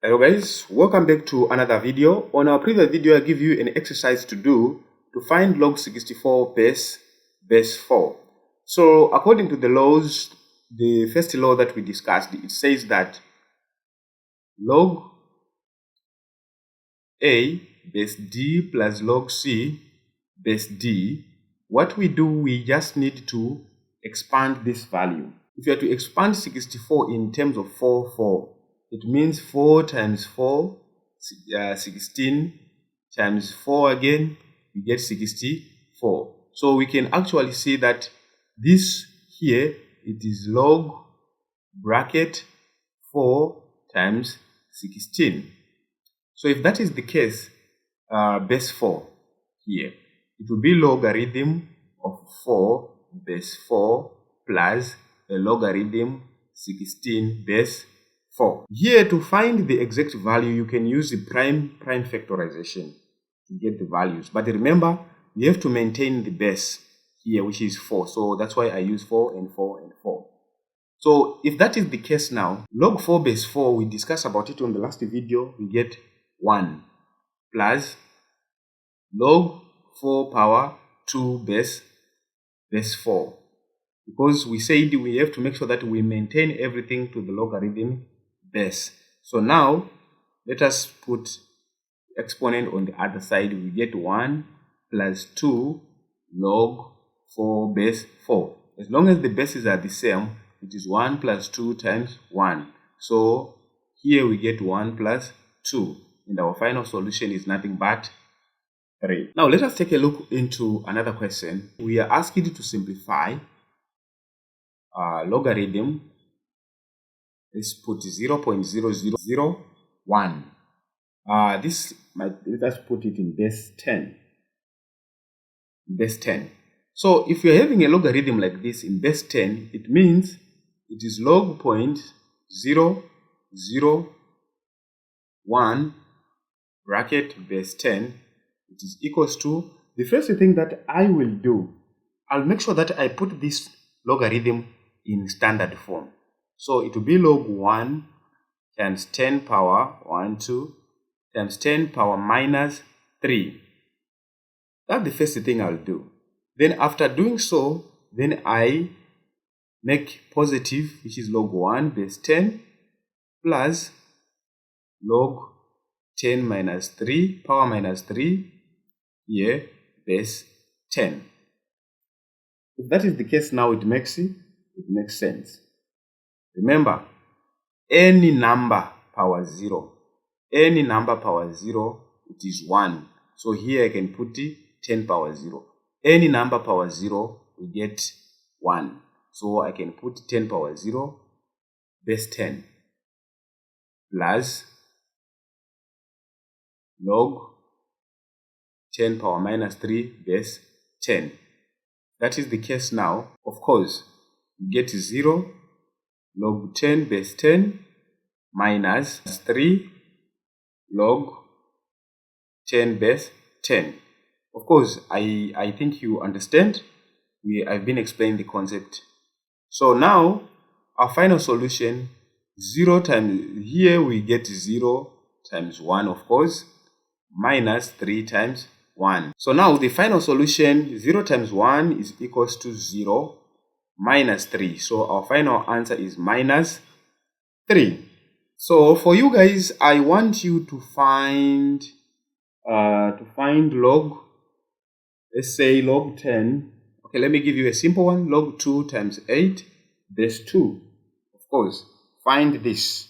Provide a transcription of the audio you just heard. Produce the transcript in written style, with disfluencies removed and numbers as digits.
Hello guys, welcome back to another video. On our previous video, I give you an exercise to do to find log 64 base 4. So according to the laws, the first law that we discussed, it says that log A base D plus log C base D, what we do, we just need to expand this value. If you are to expand 64 in terms of 4, it means 4 times 4, 16 times 4 again, we get 64. So we can actually say that this here, it is log bracket 4 times 16. So if that is the case, base 4 here, it will be logarithm of 4 base 4 plus a logarithm 16 base 4. Here, to find the exact value, you can use the prime factorization to get the values. But remember, you have to maintain the base here, which is 4. So that's why I use 4 and 4 and 4. So if that is the case now, log 4 base 4, we discussed about it on the last video, we get 1 plus log 4 power 2 base 4. Because we said we have to make sure that we maintain everything to the logarithm base. So now let us put exponent on the other side. We get 1 plus 2 log 4 base 4. As long as the bases are the same, it is 1 plus 2 times 1. So here we get 1 plus 2. And our final solution is nothing but 3. Now let us take a look into another question. We are asked to simplify logarithm. Let's put 0.0001. Let us put it in base 10. Base 10. So if you're having a logarithm like this in base 10, it means it is log 0.001 bracket base 10. It is equals to, the first thing that I will do, I'll make sure that I put this logarithm in standard form. So it will be log 1 times 10 power 2 times 10 power minus 3. That's the first thing I'll do. Then after doing so, then I make positive, which is log 1 base 10 plus log 10 minus 3 power minus 3 here base 10. If that is the case now, it makes sense. Remember, any number power 0, any number power 0, it is 1. So here I can put 10 power 0. Any number power 0, we get 1. So I can put 10 power 0 base 10 plus log 10 power minus 3 base 10. That is the case now. Of course, we get 0 log 10 base 10 minus 3 log 10 base 10. Of course, I think you understand. I've been explaining the concept. So now our final solution, 0 times, here we get 0 times 1, of course, minus 3 times 1. So now the final solution, 0 times 1 is equals to 0 minus 3. So our final answer is minus 3. So for you guys, I want you to find log, let's say log 10. Okay, let me give you a simple one. Log 2 times 8 base 2. Of course, find this.